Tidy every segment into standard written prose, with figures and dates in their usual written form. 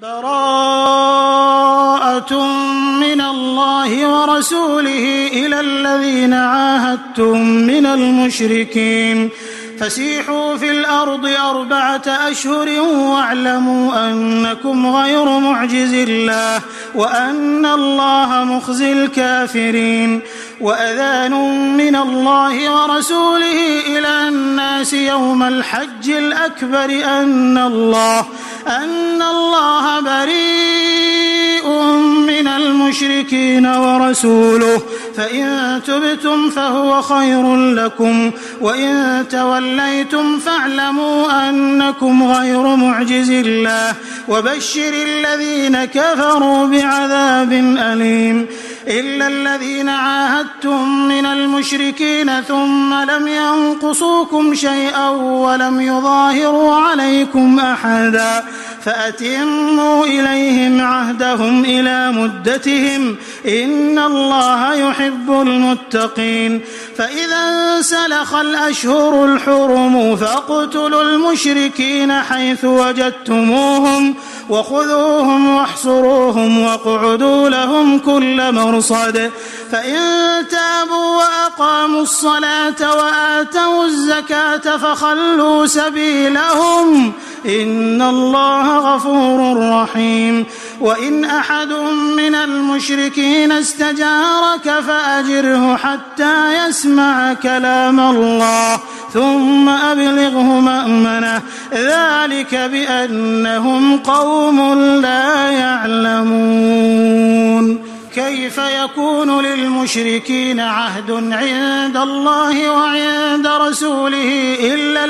براءة من الله ورسوله إلى الذين عاهدتم من المشركين فسيحوا في الأرض 4 أشهر واعلموا أنكم غير معجز الله وأن الله مخزي الكافرين. وأذان من الله ورسوله إلى الناس يوم الحج الأكبر أن الله بريء من المشركين ورسوله فإن تبتم فهو خير لكم وإن توليتم فاعلموا أنكم غير معجز الله وبشر الذين كفروا بعذاب أليم. إلا الذين عاهدتم من المشركين ثم لم ينقصوكم شيئا ولم يظاهروا عليكم أحدا فأتموا إليهم عهدهم إلى مدتهم إن الله يحب المتقين. فإذا انسلخ الأشهر الحرم فاقتلوا المشركين حيث وجدتموهم وخذوهم واحصروهم واقعدوا لهم كل مرصد. فإن تابوا وأقاموا الصلاة وآتوا الزكاة فخلوا سبيلهم إن الله غفور رحيم. وإن أحد من المشركين استجارك فأجره حتى يسمع كلام الله ثم أبلغه مأمنه ذلك بأنهم قوم لا يعلمون. كيف يكون للمشركين عهد عند الله وعند رسوله إلا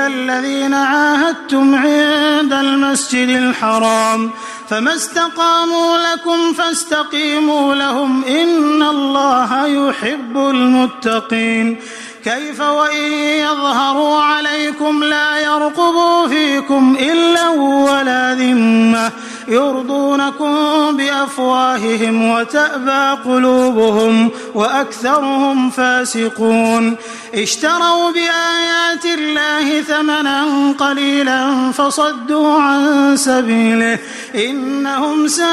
الذين عاهدتم عند المسجد الحرام فما استقاموا لكم فاستقيموا لهم إن الله يحب المتقين. كيف وإن يظهروا عليكم لا يرقبوا فيكم إلا ولا ذمة يرضونكم بأفواههم وتأبى قلوبهم وأكثرهم فاسقون. اشتروا بآيات الله ثمنا قليلا فصدوا عن سبيله إنهم ساء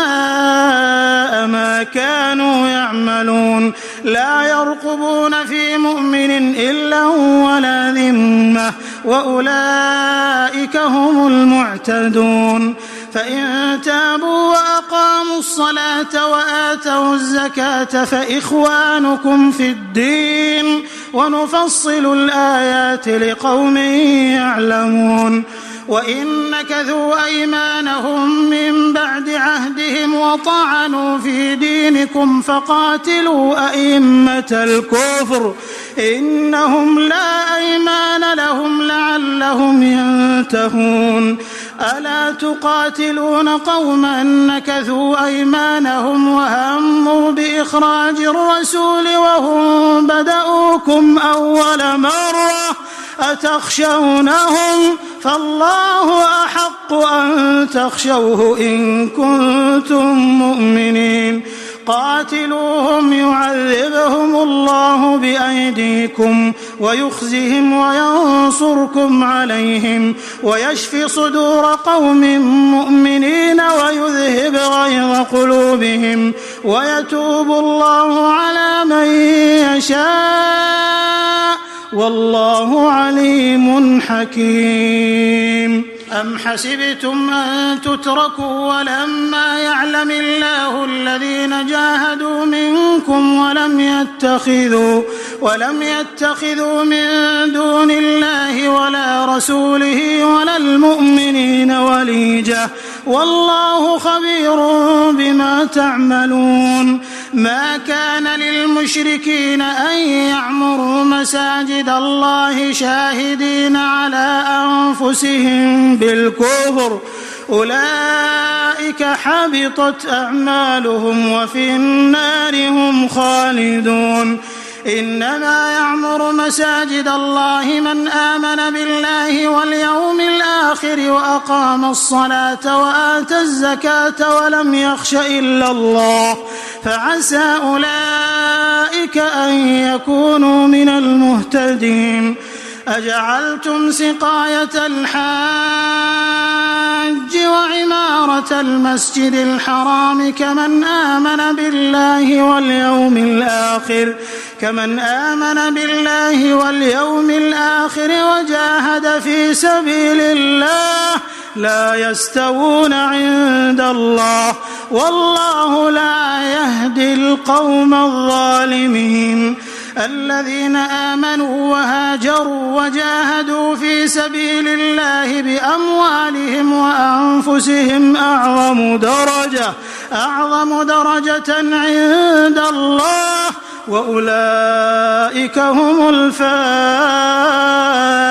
ما كانوا يعملون. لا يرقبون في مؤمن إلا ولا ذمة وأولئك هم المعتدون. فإن تابوا وأقاموا الصلاة وآتوا الزكاة فإخوانكم في الدين ونفصل الآيات لقوم يعلمون. وإن نكثوا أيمانهم من بعد عهدهم وطعنوا في دينكم فقاتلوا أئمة الكفر إنهم لا أيمان لهم لعلهم ينتهون. ألا تقاتلون قوما نكثوا أيمانهم وهموا بإخراج الرسول وهم بدؤوكم أول مرة أتخشونهم فالله أحق أن تخشوه إن كنتم مؤمنين. قاتلوهم يعذبهم الله بأيديكم ويخزهم وينصركم عليهم ويشفي صدور قوم مؤمنين ويذهب غيظ قلوبهم ويتوب الله على من يشاء والله عليم حكيم. أم حسبتم أن تتركوا ولما يعلم الله الذين جاهدوا منكم ولم يتخذوا من دون الله ولا رسوله ولا المؤمنين وليجة والله خبير بما تعملون. ما كان للمشركين أن يعمروا مساجد الله شاهدين على أنفسهم بالكفر أولئك حبطت أعمالهم وفي النار هم خالدون. إنما يعمر مساجد الله من آمن بالله واليوم الآخر وأقام الصلاة وآتى الزكاة ولم يخش إلا الله فعسى أولئك أن يكونوا من المهتدين. أجعلتم سقاية الحاج وعمارة المسجد الحرام كمن آمن بالله واليوم الآخر وجاهد في سبيل الله لا يستوون عند الله والله لا يهدي القوم الظالمين. الذين آمنوا وهاجروا وجاهدوا في سبيل الله بأموالهم وأنفسهم أعظم درجة عند الله وأولئك هم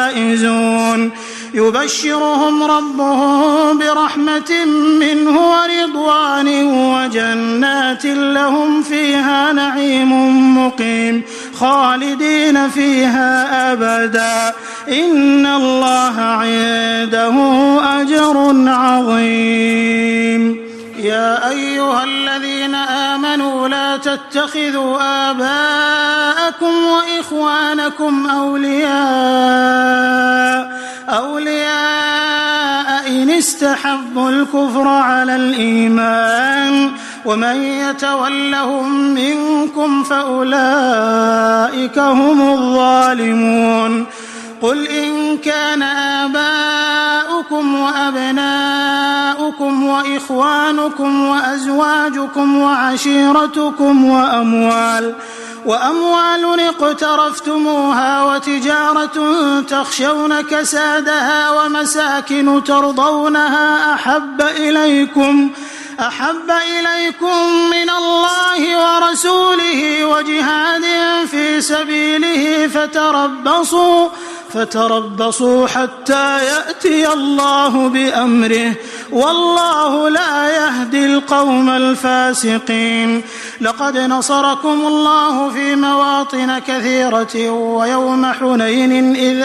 الفائزون. يبشرهم ربهم برحمة منه ورضوان وجنات لهم فيها نعيم مقيم خالدين فيها أبدا إن الله عنده أجر عظيم. يا أيها الذين آمنوا لا تتخذوا آباءكم وإخوانكم أولياء إن استحبوا الكفر على الإيمان ومن يتولهم منكم فأولئك هم الظالمون. قل إن كان آباؤكم وأبناؤكم وإخوانكم وأزواجكم وعشيرتكم وأموال اقترفتموها وتجارة تخشون كسادها ومساكن ترضونها أحب إليكم من الله ورسوله وجهاد في سبيله فتربصوا حتى يأتي الله بأمره والله لا يهدي القوم الفاسقين. لقد نصركم الله في مواطن كثيرة ويوم حنين إذ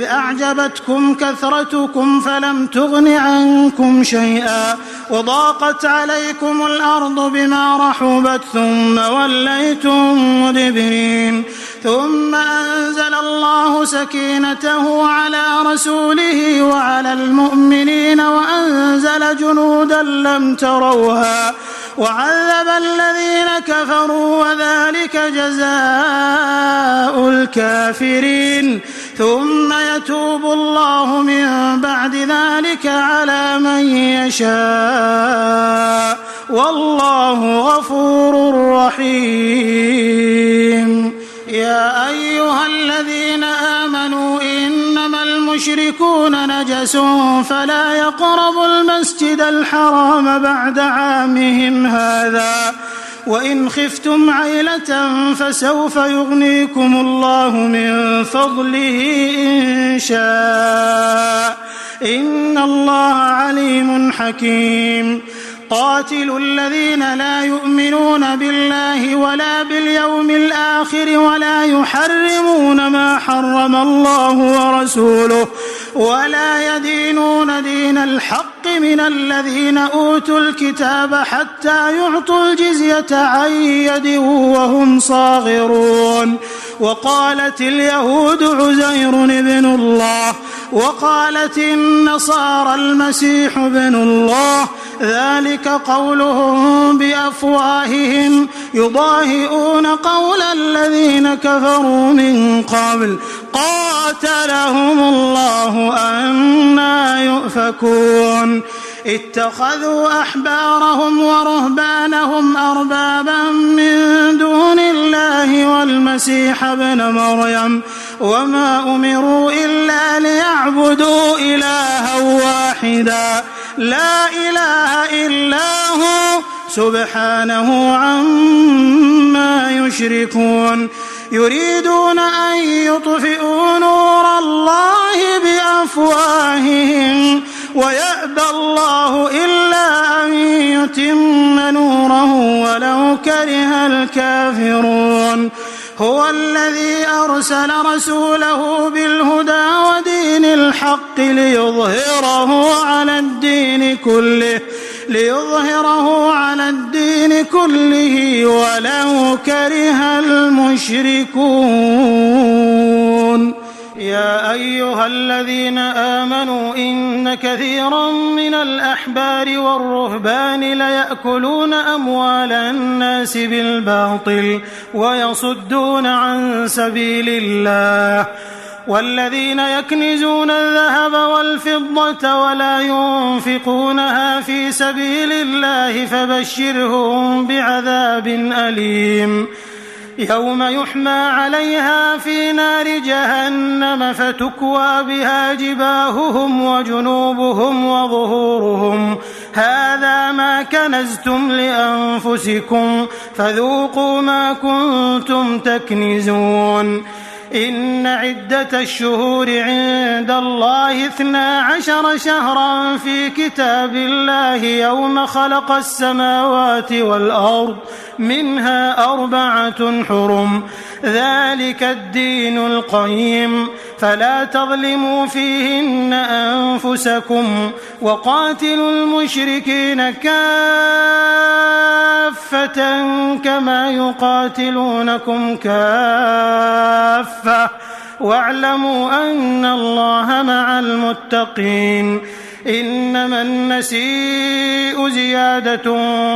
أعجبتكم كثرتكم فلم تغن عنكم شيئا وضاقت عليكم الأرض بما رحبت ثم وليتم مدبرين. ثم أنزل الله سكينته على رسوله وعلى المؤمنين وأنزل جنودا لم تروها وعذب الذين كفروا وذلك جزاء الكافرين. ثم يتوب الله من بعد ذلك على من يشاء والله غفور رحيم. يا أيها الذين آمنوا إنما المشركون نجس فلا يقربوا المسجد الحرام بعد عامهم هذا وإن خفتم عيلة فسوف يغنيكم الله من فضله إن شاء إن الله عليم حكيم. قاتلوا الذين لا يؤمنون بالله ولا باليوم الآخر ولا يحرمون ما حرم الله ورسوله ولا يدينون دين الحق من الذين أوتوا الكتاب حتى يعطوا الجزية عن يد وهم صاغرون. وقالت اليهود عزير ابن الله وقالت النصارى المسيح ابن الله ذلك قولهم بأفواههم يضاهئون قول الذين كفروا من قبل قاتلهم الله أنى يؤفكون. اتخذوا أحبارهم ورهبانهم أربابا من دون الله والمسيح ابن مريم وما أمروا إلا ليعبدوا إلها واحدا لا إله إلا هو سبحانه عما يشركون. يريدون أن يطفئوا نور الله بأفواههم ويأبى الله إلا أن يتم نوره ولو كره الكافرون. هو الذي أرسل رسوله بالهدى ودين الحق ليظهره على الدين ليظهره على الدين كله ولو كره المشركون. يا أيها الذين آمنوا إن كثيرا من الأحبار والرهبان ليأكلون أموال الناس بالباطل ويصدون عن سبيل الله، والذين يكنزون الذهب والفضة ولا ينفقونها في سبيل الله فبشرهم بعذاب أليم يوم يحمى عليها في نار جهنم فتكوى بها جباههم وجنوبهم وظهورهم هذا ما كنزتم لأنفسكم فذوقوا ما كنتم تكنزون. إن عدة الشهور عند الله 12 شهرا في كتاب الله يوم خلق السماوات والأرض منها 4 حرم ذلك الدين القيم فلا تظلموا فيهن أنفسكم وقاتلوا المشركين كافة كما يقاتلونكم كافة واعلموا أن الله مع المتقين. إنما النسيء زيادة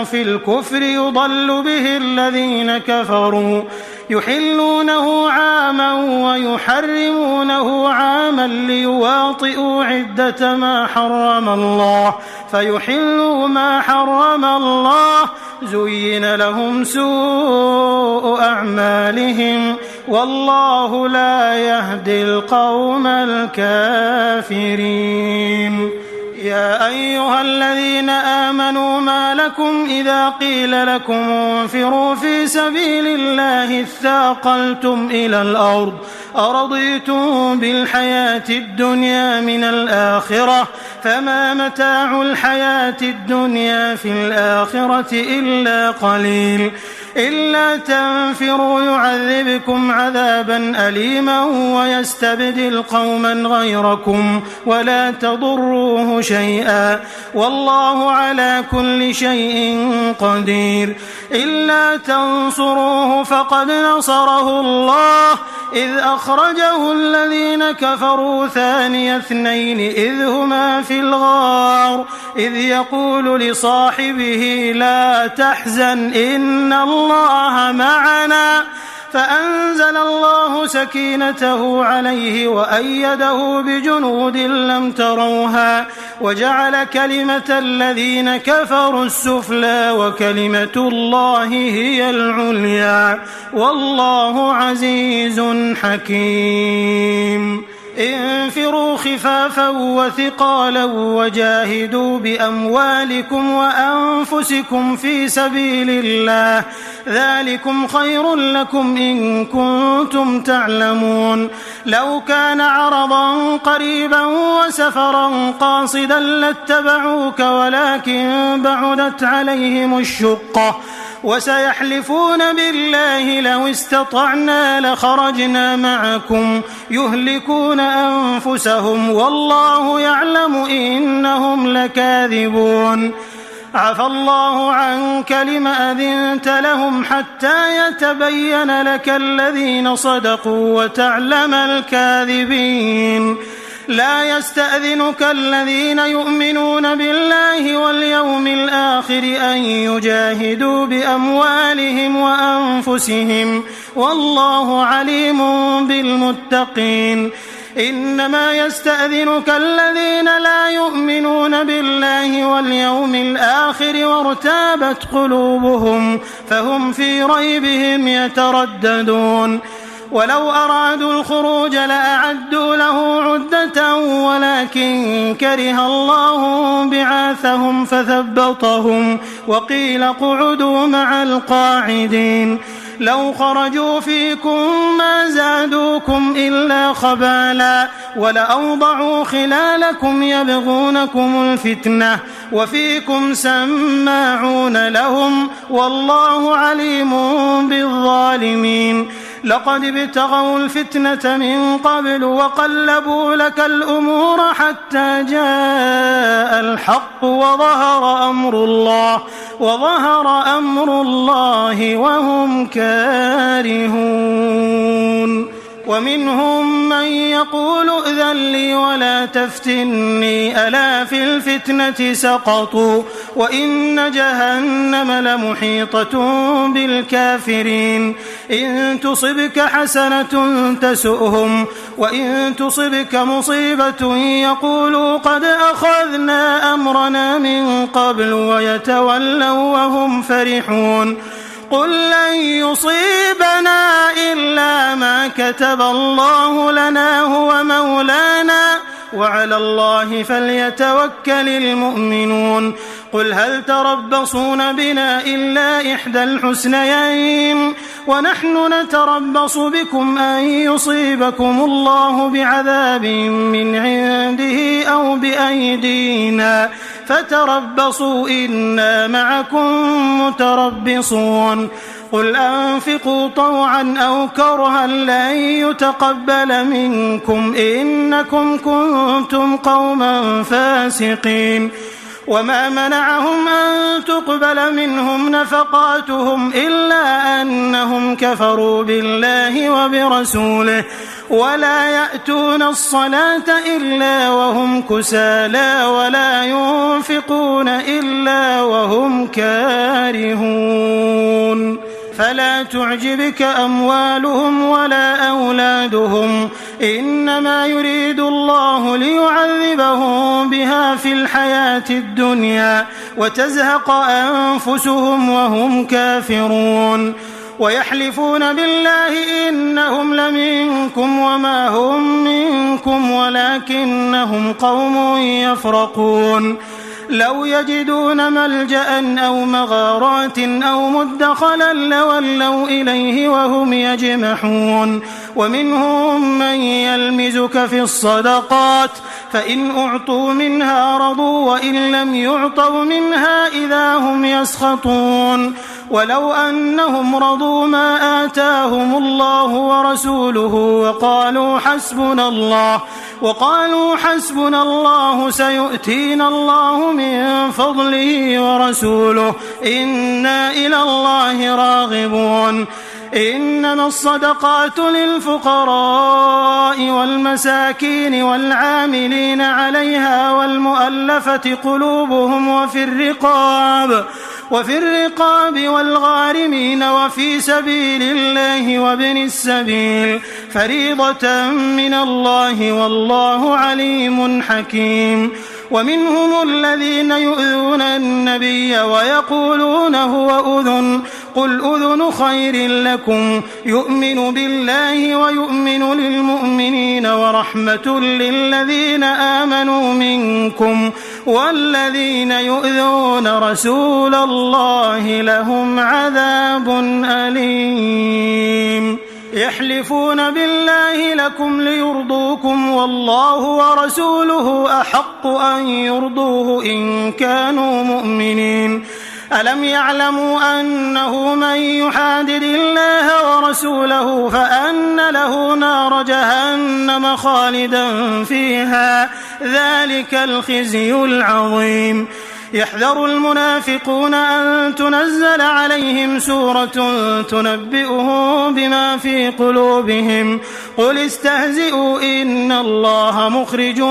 في الكفر يضل به الذين كفروا يحلونه عاما ويحرمونه عاما ليواطئوا عدة ما حرم الله فيحلوا ما حرم الله زين لهم سوء أعمالهم والله لا يهدي القوم الكافرين. يا أيها الذين آمنوا ما لكم إذا قيل لكم انفروا في سبيل الله اثاقلتم إلى الأرض أرضيتم بالحياة الدنيا من الآخرة فما متاع الحياة الدنيا في الآخرة إلا قليل. إلا تنفروا يعذبكم عذابا أليما ويستبدل قوما غيركم ولا تضروه شيئا والله على كل شيء قدير. إلا تنصروه فقد نصره الله إذ أخرجه الذين كفروا ثاني اثنين إذ هما في الغار إذ يقول لصاحبه لا تحزن إن الله معنا فأنزل الله سكينته عليه وأيده بجنود لم تروها وجعل كلمة الذين كفروا السفلى وكلمة الله هي العليا والله عزيز حكيم. انفروا خفافا وثقالا وجاهدوا بأموالكم وأنفسكم في سبيل الله ذلكم خير لكم إن كنتم تعلمون. لو كان عرضا قريبا وسفرا قاصدا لاتبعوك ولكن بعدت عليهم الشقة وسيحلفون بالله لو استطعنا لخرجنا معكم يهلكون أنفسهم والله يعلم إنهم لكاذبون. عفى الله عنك لم أذنت لهم حتى يتبين لك الذين صدقوا وتعلم الكاذبين. لا يستأذنك الذين يؤمنون بالله واليوم الآخر أن يجاهدوا بأموالهم وأنفسهم والله عليم بالمتقين. إنما يستأذنك الذين لا يؤمنون بالله واليوم الآخر وارتابت قلوبهم فهم في ريبهم يترددون. ولو أرادوا الخروج لأعدوا له عدة ولكن كره الله بعاثهم فثبطهم وقيل اقعدوا مع القاعدين. لو خرجوا فيكم ما زادوكم إلا خبالا ولأوضعوا خلالكم يبغونكم الفتنة وفيكم سماعون لهم والله عليم بالظالمين. لقد ابتغوا الفتنة من قبل وقلبوا لك الأمور حتى جاء الحق وظهر أمر الله وهم كارهون. ومنهم من يقول ائذن لي ولا تفتني ألا في الفتنة سقطوا وإن جهنم لمحيطة بالكافرين. إن تصبك حسنة تسؤهم وإن تصبك مصيبة يقولوا قد أخذنا أمرنا من قبل ويتولوا وهم فرحون. قل لن يصيبنا إلا ما كتب الله لنا هو مولانا وعلى الله فليتوكل المؤمنون. قل هل تربصون بنا إلا إحدى الحسنيين ونحن نتربص بكم أن يصيبكم الله بعذاب من عنده أو بأيدينا فتربصوا إنا معكم متربصون. قل أنفقوا طوعا أو كرها لن يتقبل منكم إنكم كنتم قوما فاسقين. وما منعهم أن تقبل منهم نفقاتهم إلا أنهم كفروا بالله وبرسوله ولا يأتون الصلاة إلا وهم كسالى ولا ينفقون إلا وهم كارهون. فلا تعجبك أموالهم ولا أولادهم إنما يريد الله ليعذبهم بها في الحياة الدنيا وتزهق أنفسهم وهم كافرون. ويحلفون بالله إنهم لمنكم وما هم منكم ولكنهم قوم يفرقون. لو يجدون ملجأ أو مغارات أو مدخلا لولوا إليه وهم يجمحون. ومنهم من يلمزك في الصدقات فإن أعطوا منها رضوا وإن لم يعطوا منها إذا هم يسخطون. ولو أنهم رضوا ما آتاهم الله ورسوله وقالوا حسبنا الله سيؤتينا الله من فضله ورسوله إنا إلى الله راغبون. إنما الصدقات للفقراء والمساكين والعاملين عليها والمؤلفة قلوبهم وفي الرقاب والغارمين وفي سبيل الله وابن السبيل فريضة من الله والله عليم حكيم. ومنهم الذين يؤذون النبي ويقولون هو أذن قل أذن خير لكم يؤمن بالله ويؤمن للمؤمنين ورحمة للذين آمنوا منكم والذين يؤذون رسول الله لهم عذاب أليم. يحلفون بالله لكم ليرضوكم والله ورسوله أحق أن يرضوه إن كانوا مؤمنين. ألم يعلموا أنه من يحادد الله ورسوله فأن له نار جهنم خالدا فيها ذلك الخزي العظيم. يحذر المنافقون أن تنزل عليهم سورة تنبئهم بما في قلوبهم قل استهزئوا إن الله مخرج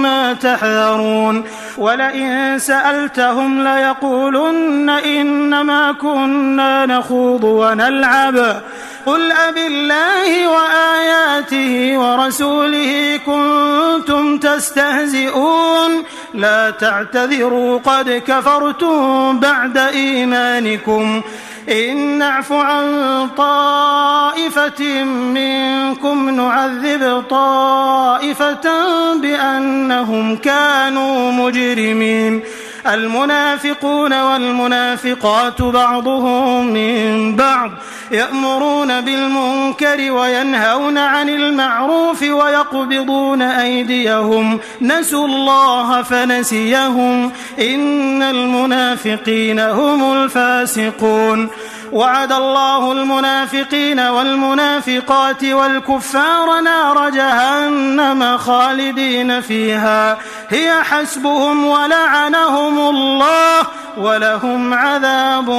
ما تحذرون. ولئن سألتهم ليقولن إنما كنا نخوض ونلعب قل أبالله وآياته ورسوله كنتم تستهزئون لا تعتذروا قد كفرتم بعد إيمانكم إن نعف عن طائفة منكم نعذب طائفة بأنهم كانوا مجرمين. المنافقون والمنافقات بعضهم من بعض يأمرون بالمنكر وينهون عن المعروف ويقبضون أيديهم نسوا الله فنسيهم إن المنافقين هم الفاسقون. وعد الله المنافقين والمنافقات والكفار نار جهنم خالدين فيها هي حسبهم ولعنهم الله ولهم عذاب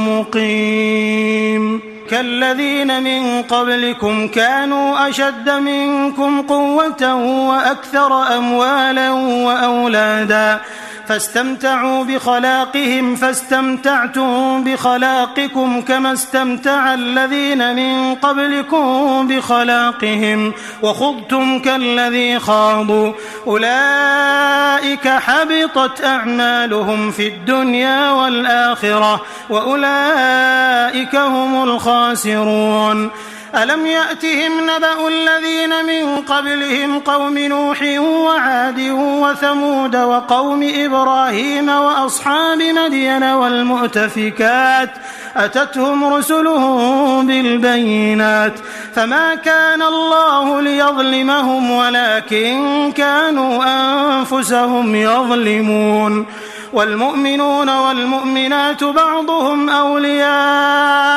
مقيم كالذين من قبلكم كانوا أشد منكم قوة وأكثر أموالا وأولادا فاستمتعوا بخلاقهم فاستمتعتم بخلاقكم كما استمتع الذين من قبلكم بخلاقهم وخضتم كالذي خاضوا أولئك حبطت أعمالهم في الدنيا والآخرة وأولئك هم الخاسرون ألم يأتهم نبأ الذين من قبلهم قوم نوح وعاد وثمود وقوم إبراهيم وأصحاب مدين والمؤتفكات أتتهم رسلهم بالبينات فما كان الله ليظلمهم ولكن كانوا أنفسهم يظلمون والمؤمنون والمؤمنات بعضهم أولياء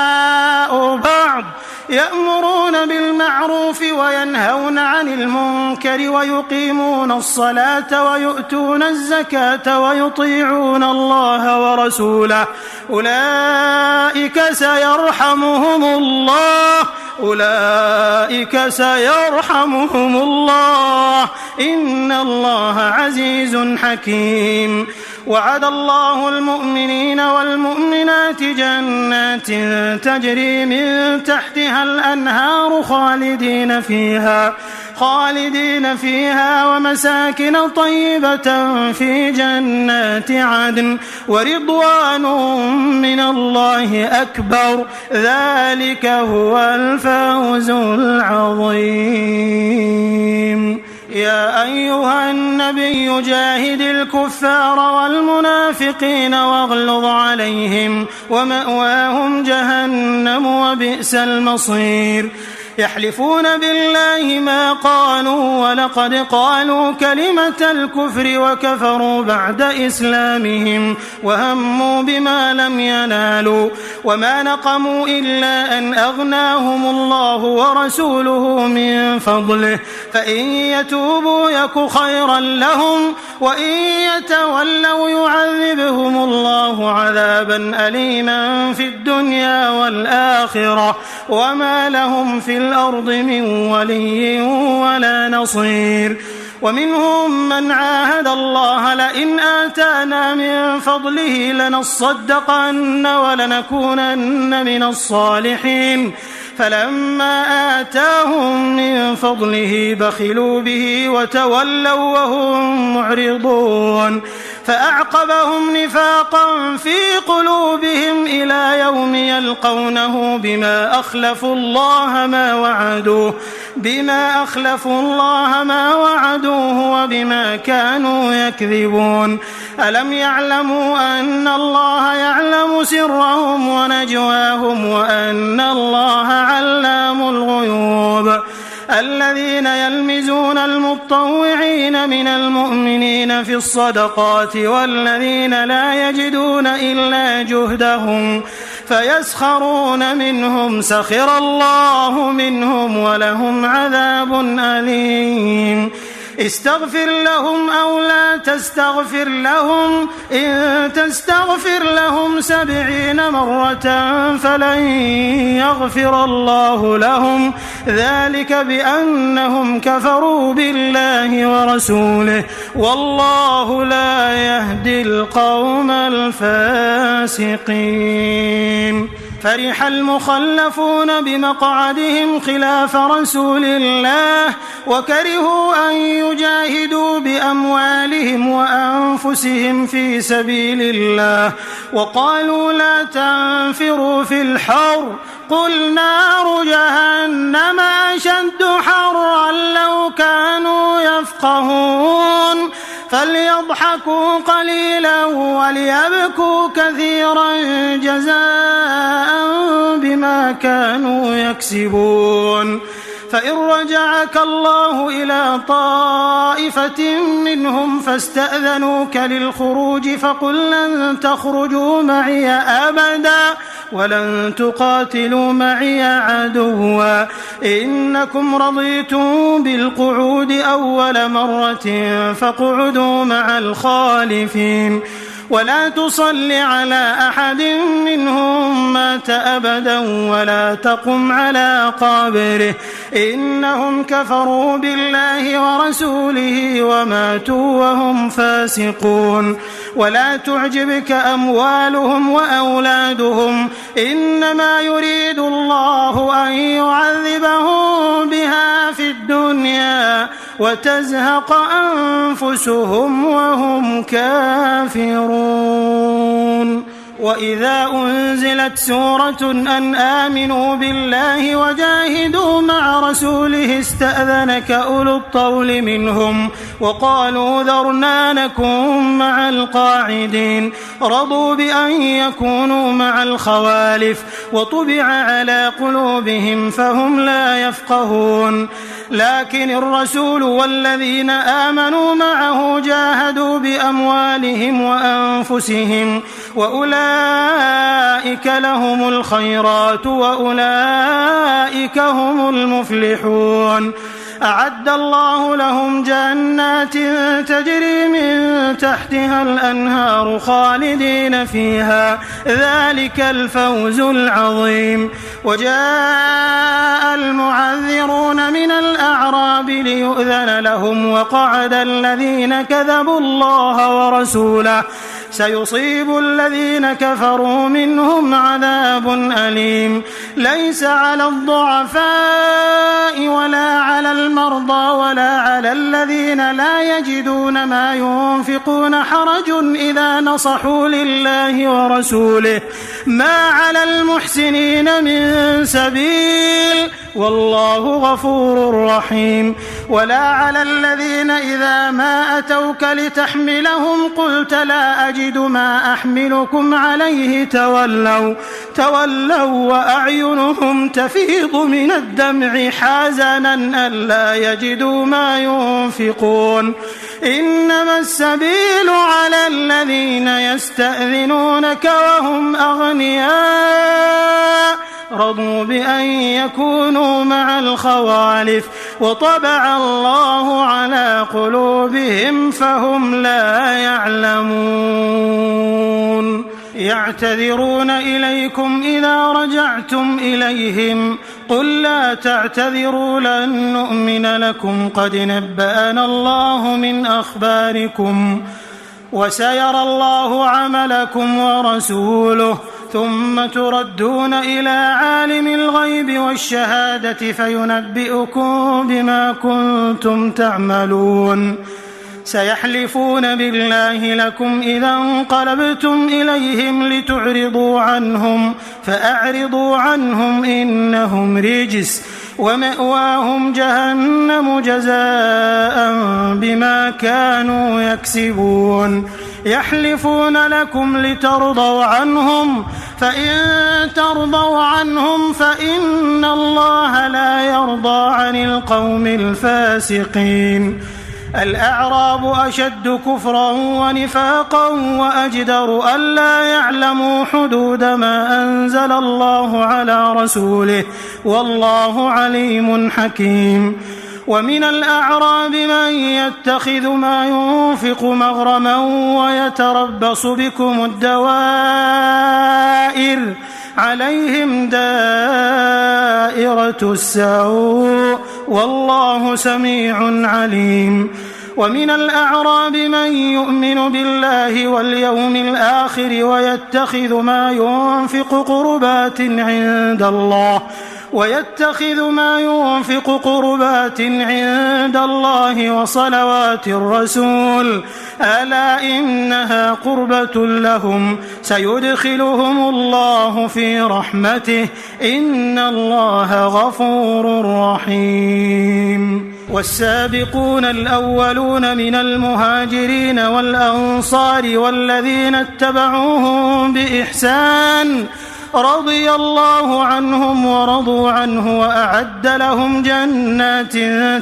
بعض يأمرون بالمعروف وينهون عن المنكر ويقيمون الصلاة ويؤتون الزكاة ويطيعون الله ورسوله أولئك سيرحمهم الله إن الله عزيز حكيم وعد الله المؤمنين والمؤمنات جنات تجري من تحتها الأنهار خالدين فيها ومساكن طيبة في جنات عدن ورضوان من الله أكبر ذلك هو الفوز العظيم يا أيها النبي جاهد الكفار والمنافقين واغلظ عليهم ومأواهم جهنم وبئس المصير يحلفون بالله ما قالوا ولقد قالوا كلمة الكفر وكفروا بعد إسلامهم وهموا بما لم ينالوا وما نقموا إلا أن أغناهم الله ورسوله من فضله فإن يتوبوا يك خيرا لهم وإن يتولوا يعذبهم الله عذابا أليما في الدنيا والآخرة وما لهم في الأرض من ولي ولا نصير ومنهم من عاهد الله لئن آتانا من فضله لنصدقن ولنكونن من الصالحين فلما آتاهم من فضله بخلوا به وتولوا وهم معرضون فأعقبهم نفاقا في قلوبهم إلى يوم يلقونه بما أخلفوا الله ما وعدوه وبما كانوا يكذبون ألم يعلموا أن الله يعلم سرهم ونجواهم وأن الله علام الغيوب الذين يلمزون المطوعين من المؤمنين في الصدقات والذين لا يجدون إلا جهدهم فيسخرون منهم سخر الله منهم ولهم عذاب أليم استغفر لهم أو لا تستغفر لهم إن تستغفر لهم 70 مرة فلن يغفر الله لهم ذلك بأنهم كفروا بالله ورسوله والله لا يهدي القوم الفاسقين فرح المخلفون بمقعدهم خلاف رسول الله وكرهوا أن يجاهدوا بأموالهم وأنفسهم في سبيل الله وقالوا لا تنفروا في الحر قل نار جهنم أشد حرا لو كانوا يفقهون فليضحكوا قليلا وليبكوا كثيرا جزاء بما كانوا يكسبون فإن رجعك الله إلى طائفة منهم فاستأذنوك للخروج فقل لن تخرجوا معي أبدا ولن تقاتلوا معي عدوا إنكم رضيتم بالقعود أول مرة فاقعدوا مع الخالفين ولا تصل على أحد منهم مات أبدا ولا تقم على قبره إنهم كفروا بالله ورسوله وماتوا وهم فاسقون ولا تعجبك أموالهم وأولادهم إنما يريد الله أن يعذبهم بها في الدنيا وتزهق أنفسهم وهم كافرون وإذا أنزلت سورة أن آمنوا بالله وجاهدوا مع رسوله استأذنك أولو الطول منهم وقالوا ذرنا نكن مع القاعدين رضوا بأن يكونوا مع الخوالف وطبع على قلوبهم فهم لا يفقهون لكن الرسول والذين آمنوا معه جاهدوا بأموالهم وأنفسهم وأولئك لهم الخيرات وأولئك هم المفلحون أعد الله لهم جنات تجري من تحتها الأنهار خالدين فيها ذلك الفوز العظيم وجاء المعذرون من الأعراب ليؤذن لهم وقعد الذين كذبوا الله ورسوله سيصيب الذين كفروا منهم عذاب أليم ليس على الضعفاء ولا على المرضى ولا على الذين لا يجدون ما ينفقون حرج إذا نصحوا لله ورسوله ما على المحسنين من سبيل والله غفور رحيم ولا على الذين إذا ما أتوك لتحملهم قلت لا أجد ما أحملكم عليه تولوا وأعينهم تفيض من الدمع حزنا ألا يجدوا ما ينفقون إنما السبيل على الذين يستأذنونك وهم أغنياء رضوا بأن يكونوا مع الخوالف وطبع الله على قلوبهم فهم لا يعلمون يعتذرون إليكم إذا رجعتم إليهم قل لا تعتذروا لن نؤمن لكم قد نبأنا الله من أخباركم وسيرى الله عملكم ورسوله ثم تردون إلى عالم الغيب والشهادة فينبئكم بما كنتم تعملون سيحلفون بالله لكم إذا انقلبتم إليهم لتعرضوا عنهم فأعرضوا عنهم إنهم رجس ومأواهم جهنم جزاء بما كانوا يكسبون يحلفون لكم لترضوا عنهم فإن ترضوا عنهم فإن الله لا يرضى عن القوم الفاسقين الأعراب أشد كفرا ونفاقا وأجدر ألا يعلموا حدود ما أنزل الله على رسوله والله عليم حكيم ومن الأعراب من يتخذ ما ينفق مغرما ويتربص بكم الدوائر عليهم دائرة السوء والله سميع عليم ومن الأعراب من يؤمن بالله واليوم الآخر ويتخذ ما ينفق قربات عند الله وصلوات الرسول ألا إنها قربة لهم سيدخلهم الله في رحمته إن الله غفور رحيم والسابقون الأولون من المهاجرين والأنصار والذين اتبعوهم بإحسان رضي الله عنهم ورضوا عنه وأعد لهم جنات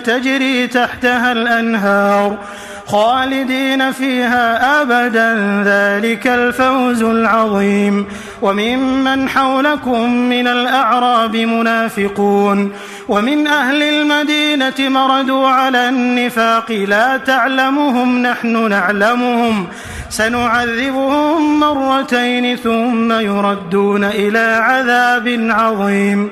تجري تحتها الأنهار خالدين فيها أبدا ذلك الفوز العظيم. وممن حولكم من الأعراب منافقون ومن أهل المدينة مردوا على النفاق لا تعلمهم نحن نعلمهم سنعذبهم مرتين ثم يردون إلى عذاب عظيم.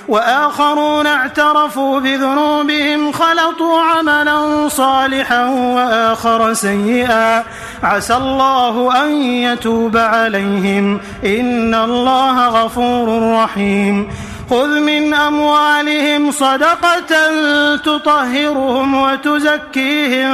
وآخرون اعترفوا بذنوبهم خلطوا عملا صالحا وآخر سيئا عسى الله أن يتوب عليهم إن الله غفور رحيم. خذ من أموالهم صدقة تطهرهم وتزكيهم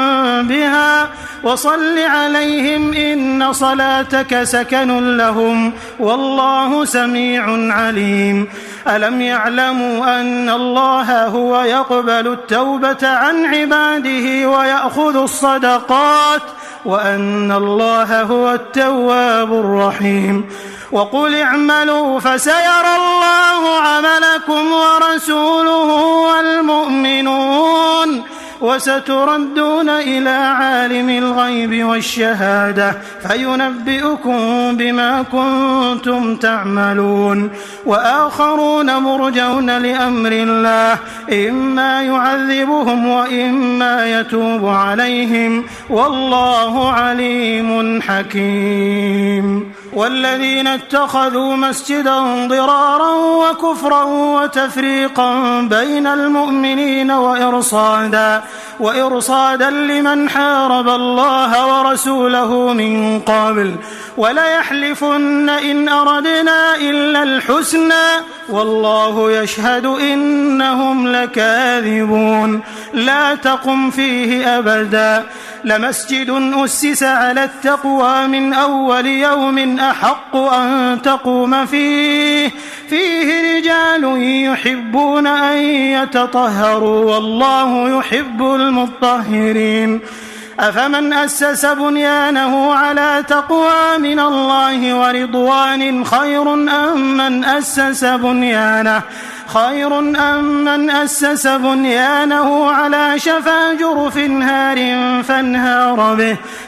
بها وصل عليهم إن صلاتك سكن لهم والله سميع عليم. ألم يعلموا أن الله هو يقبل التوبة عن عباده ويأخذ الصدقات وأن الله هو التواب الرحيم. وقل اعملوا فسيرى الله عملكم ورسوله والمؤمنون وستردون إلى عالم الغيب والشهادة فينبئكم بما كنتم تعملون. وآخرون مرجون لأمر الله إما يعذبهم وإما يتوب عليهم والله عليم حكيم. والذين اتخذوا مسجدا ضرارا وكفرا وتفريقا بين المؤمنين وإرصادا لمن حارب الله ورسوله من قبل وليحلفن إن أردنا إلا الحسنى والله يشهد إنهم لكاذبون. لا تقم فيه أبدا لمسجد أسس على التقوى من أول يوم أحق أن تقوم فيه رجال يحبون أن يتطهروا والله يحب المطهرين. أفمن أسس بنيانه على تقوى من الله ورضوان خير أم من أسس بنيانه على شفا جرف هار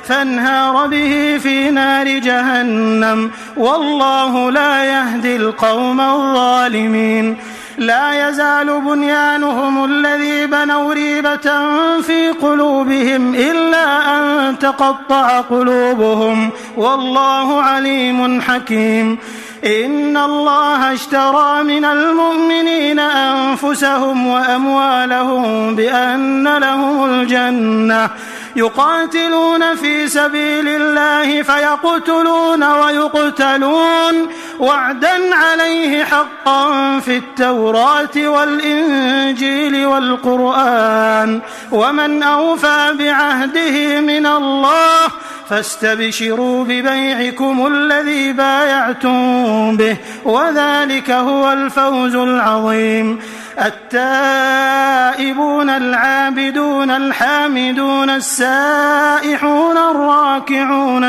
فانهار به في نار جهنم والله لا يهدي القوم الظالمين. لا يزال بنيانهم الذي بنوا ريبة في قلوبهم إلا أن تقطع قلوبهم والله عليم حكيم. إن الله اشترى من المؤمنين أنفسهم وأموالهم بأن لهم الجنة يقاتلون في سبيل الله فيقتلون ويقتلون وعدا عليه حقا في التوراة والإنجيل والقرآن ومن أوفى بعهده من الله فاستبشروا ببيعكم الذي بايعتم به وذلك هو الفوز العظيم. التائبون العابدون الحامدون السائحون الراكعون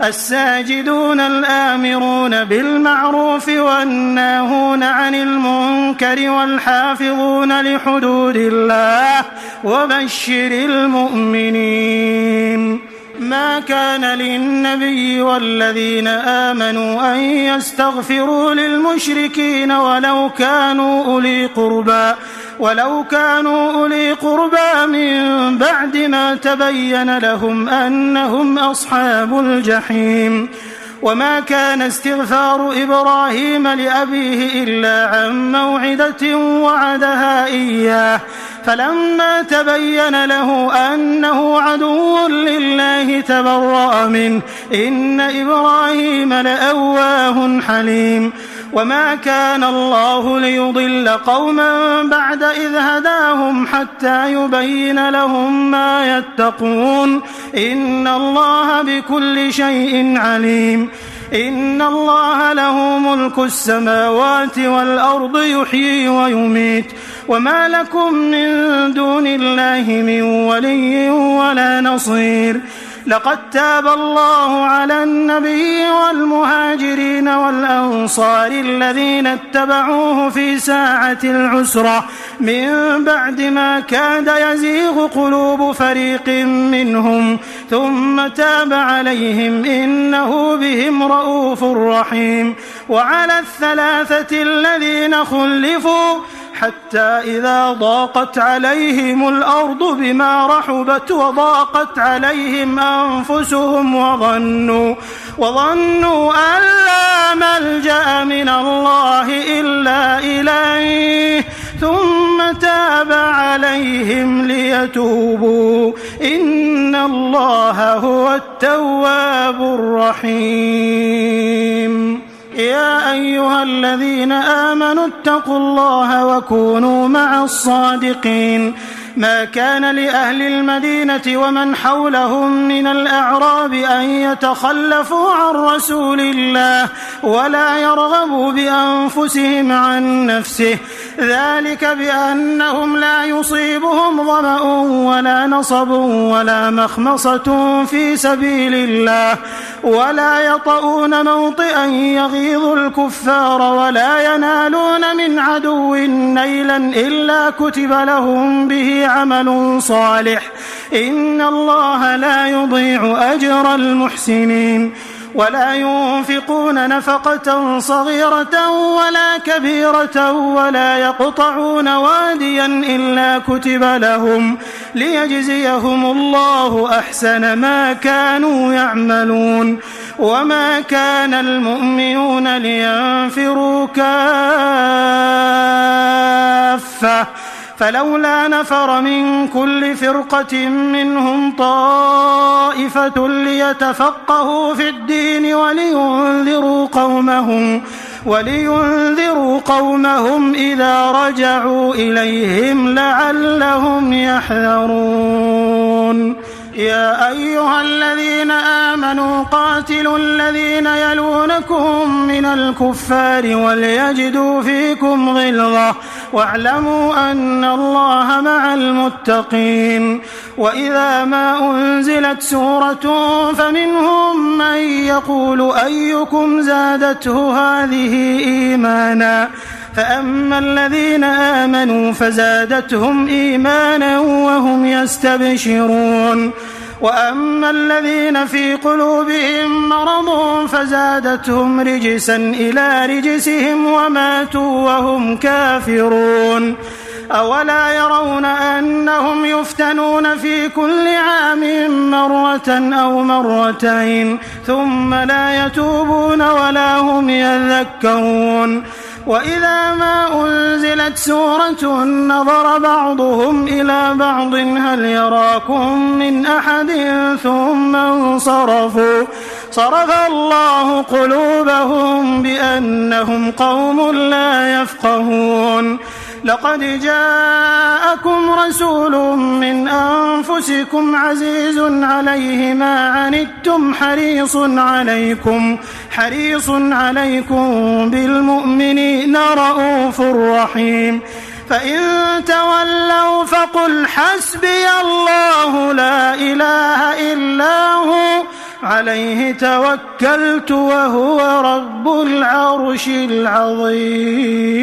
الساجدون الآمرون بالمعروف والناهون عن المنكر والحافظون لحدود الله وبشر المؤمنين. ما كان للنبي والذين آمنوا أن يستغفروا للمشركين ولو كانوا أولي قربى من بعد ما تبين لهم أنهم أصحاب الجحيم. وما كان استغفار إبراهيم لأبيه إلا عن موعدة وعدها إياه فلما تبين له أنه عدو لله تبرأ منه إن إبراهيم لأواه حليم. وما كان الله ليضل قوما بعد إذ هداهم حتى يبين لهم ما يتقون إن الله بكل شيء عليم. إن الله له ملك السماوات والأرض يحيي ويميت وما لكم من دون الله من ولي ولا نصير. لقد تاب الله على النبي والمهاجرين والأنصار الذين اتبعوه في ساعة العسرة من بعد ما كاد يزيغ قلوب فريق منهم ثم تاب عليهم إنه بهم رؤوف رحيم. وعلى الثلاثة الذين خلفوا حتى إذا ضاقت عليهم الأرض بما رحبت وضاقت عليهم أنفسهم وظنوا أن لا ملجأ من الله إلا إليه ثم تاب عليهم ليتوبوا إن الله هو التواب الرحيم. يا أيها الذين آمنوا اتقوا الله وكونوا مع الصادقين. ما كان لأهل المدينة ومن حولهم من الأعراب أن يتخلفوا عن رسول الله ولا يرغبوا بأنفسهم عن نفسه ذلك بأنهم لا يصيبهم ظمأ ولا نصب ولا مخمصة في سبيل الله ولا يطؤون موطئا يغيظ الكفار ولا ينالون من عدو نيلا إلا كتب لهم به عمل صالح إن الله لا يضيع أجر المحسنين. ولا ينفقون نفقة صغيرة ولا كبيرة ولا يقطعون واديا إلا كتب لهم ليجزيهم الله أحسن ما كانوا يعملون. وما كان المؤمنون لينفروا كافة فلولا نفر من كل فرقة منهم طائفة ليتفقهوا في الدين ولينذروا قومهم إذا رجعوا إليهم لعلهم يحذرون. يا أيها الذين آمنوا قاتلوا الذين يلونكم من الكفار وليجدوا فيكم غلظة واعلموا أن الله مع المتقين. وإذا ما أنزلت سورة فمنهم من يقول أيكم زادته هذه إيمانا فأما الذين آمنوا فزادتهم إيمانا وهم يستبشرون وأما الذين في قلوبهم مرض فزادتهم رجسا إلى رجسهم وماتوا وهم كافرون. أولا يرون أنهم يفتنون في كل عام مرة أو مرتين ثم لا يتوبون ولا هم يذكرون. وإذا ما أنزلت سورة نظر بعضهم إلى بعض هل يراكم من أحد ثم انصرفوا صرف الله قلوبهم بأنهم قوم لا يفقهون. لقد جاءكم رسول من أنفسكم عزيز عليه ما عنتم حريص عليكم بالمؤمنين رؤوف رحيم. فإن تولوا فقل حسبي الله لا إله إلا هو عليه توكلت وهو رب العرش العظيم.